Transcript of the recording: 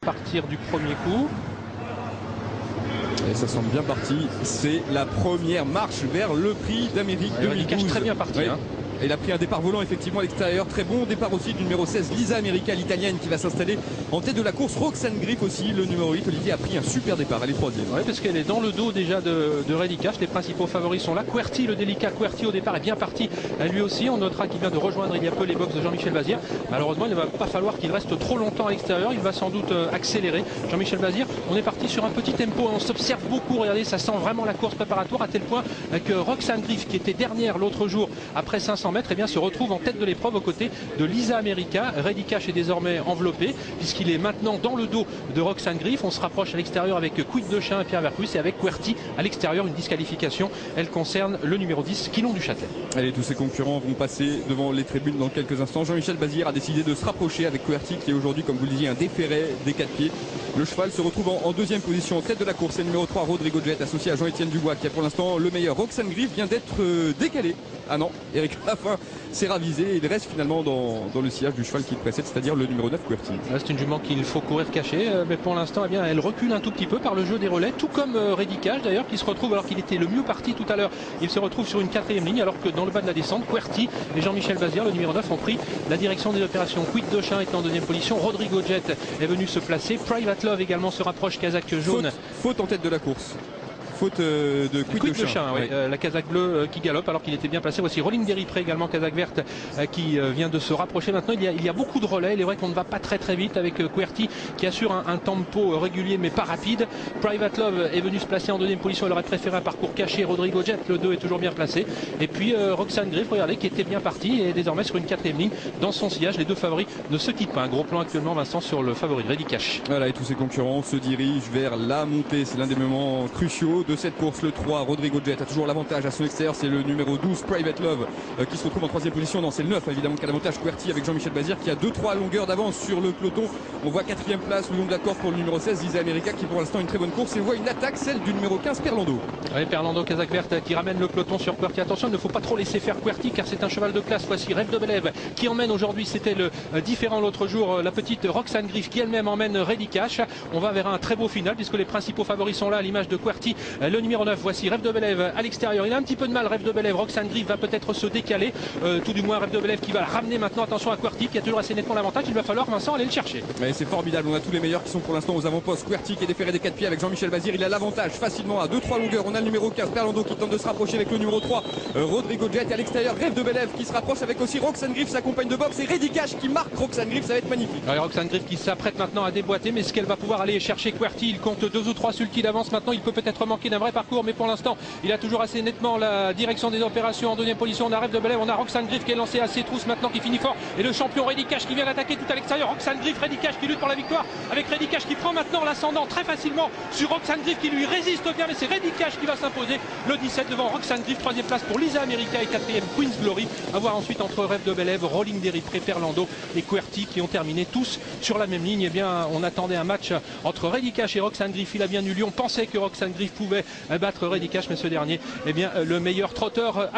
Partir du premier coup. Et ça semble bien parti. C'est la première marche vers le prix d'Amérique 2012. Très bien parti. Ouais. Hein. Il a pris un départ volant effectivement à l'extérieur. Très bon départ aussi du numéro 16, Lisa America, l'italienne, qui va s'installer en tête de la course. Roxane Griff aussi, le numéro 8. Olivier a pris un super départ, elle est troisième. Oui, parce qu'elle est dans le dos déjà de Reddy Cash. Les principaux favoris sont là. Querty, le délicat Querty au départ est bien parti. Lui aussi, on notera qu'il vient de rejoindre il y a peu les box de Jean-Michel Bazir. Malheureusement, il ne va pas falloir qu'il reste trop longtemps à l'extérieur. Il va sans doute accélérer. Jean-Michel Bazir, on est parti sur un petit tempo. On s'observe beaucoup. Regardez, ça sent vraiment la course préparatoire à tel point que Roxane Griff, qui était dernière l'autre jour après 500 mètres, eh bien, se retrouve en tête de l'épreuve aux côtés de Lisa America. Reddy Cash est désormais enveloppé puisqu'il est maintenant dans le dos de Roxane Griff. On se rapproche à l'extérieur avec Quid de Chien et Pierre Vercus et avec Querty à l'extérieur. Une disqualification, elle concerne le numéro 10, Quilon du Châtelet. Allez, tous ses concurrents vont passer devant les tribunes dans quelques instants. Jean-Michel Bazir a décidé de se rapprocher avec Querty, qui est aujourd'hui, comme vous le disiez, un déféré des 4 pieds. Le cheval se retrouve en deuxième position en tête de la course. C'est le numéro 3, Rodrigo Jet, associé à Jean-Étienne Dubois, qui a pour l'instant le meilleur. Roxane Griff vient d'être décalé. Ah non, Eric Lafin s'est ravisé et il reste finalement dans le sillage du cheval qui le précède, c'est-à-dire le numéro 9, Querty. C'est une jument qu'il faut courir caché, mais pour l'instant, eh bien, elle recule un tout petit peu par le jeu des relais, tout comme Reddy Cash d'ailleurs, qui se retrouve, alors qu'il était le mieux parti tout à l'heure, il se retrouve sur une 4e ligne, alors que dans le bas de la descente, Querty et Jean-Michel Bazir, le numéro 9, ont pris la direction des opérations. Quid de Chien est en deuxième position, Rodrigo Jet est venu se placer, Private Love également se rapproche, casaque jaune. Faute en tête de la course. Faute de Quid de Chien. Oui. La casaque bleue qui galope alors qu'il était bien placé. Voici Rolling Deripré également, casaque verte, qui vient de se rapprocher. Maintenant, il y a beaucoup de relais. Il est vrai qu'on ne va pas très vite avec Querty qui assure un tempo régulier mais pas rapide. Private Love est venu se placer en deuxième position. Elle aurait préféré un parcours caché. Rodrigo Jet, le 2, est toujours bien placé. Et puis Roxane Griff, regardez, qui était bien parti et désormais sur une 4e ligne dans son sillage. Les deux favoris ne se quittent pas. Un gros plan actuellement, Vincent, sur le favori Reddy Cash. Voilà, et tous ses concurrents se dirigent vers la montée. C'est l'un des moments cruciaux de cette course. Le 3, Rodrigo Jet, a toujours l'avantage à son extérieur. C'est le numéro 12, Private Love, qui se retrouve en 3e position. Non, c'est le 9 évidemment qui a l'avantage. Querty avec Jean-Michel Bazir qui a 2-3 longueurs d'avance sur le peloton. On voit 4e place le long de la corde pour le numéro 16, Lisa America, qui pour l'instant une très bonne course. Et on voit une attaque, celle du numéro 15, Perlando. Oui, Perlando, casaque verte, qui ramène le peloton sur Querty. Attention, il ne faut pas trop laisser faire Querty car c'est un cheval de classe. Voici Rêve de Belève qui emmène aujourd'hui, c'était le différent l'autre jour, la petite Roxane Griff qui elle-même emmène Reddy Cash. On va vers un très beau final puisque les principaux favoris sont là à l'image de Querty. Le numéro 9, voici Rêve de Belève à l'extérieur. Il a un petit peu de mal, Rêve de Belève. Roxane Griff va peut-être se décaler. Tout du moins, Rêve de Belève qui va la ramener maintenant. Attention à Querty qui a toujours assez nettement l'avantage. Il va falloir, Vincent, aller le chercher. Mais c'est formidable. On a tous les meilleurs qui sont pour l'instant aux avant-postes. Querty qui est déféré des 4 pieds avec Jean-Michel Bazir. Il a l'avantage facilement à 2-3 longueurs. On a le numéro 15, Perlando, qui tente de se rapprocher avec le numéro 3, Rodrigo Jet. Et à l'extérieur, Rêve de Belève qui se rapproche avec aussi Roxane Griff, sa compagne de boxe. Et Reddy Cash qui marque Roxane Griff. Ça va être magnifique. Alors, Roxane Griff qui s'apprête maintenant à déboîter. Mais est-ce qu'elle va pouvoir aller chercher Querty? Il compte 2 ou 3 sulky d'avance maintenant. Il peut peut-être manquer d'un vrai parcours. Mais pour l'instant, il a toujours assez nettement la direction des opérations. En deuxième position, on a Rêve de Belève, on a Roxane Griff qui est lancé à ses trousses maintenant, qui finit fort, et le champion Reddy Cash qui vient d'attaquer tout à l'extérieur. Roxane Griff, Reddy Cash qui lutte pour la victoire, avec Reddy Cash qui prend maintenant l'ascendant très facilement sur Roxane Griff qui lui résiste bien, mais c'est Reddy Cash qui va s'imposer. Le 17 devant Roxane Griff, 3e place pour Lisa America et 4e Queen's Glory. À voir ensuite entre Rêve de Belève, Rolling Deripré, Perlando et Querty qui ont terminé tous sur la même ligne. Et bien, on attendait un match entre Reddy Cash et Roxane Griff. Il a bien eu lieu. On pensait que Roxane Griff pouvait battre Reddy Cash, mais ce dernier, eh bien, le meilleur trotteur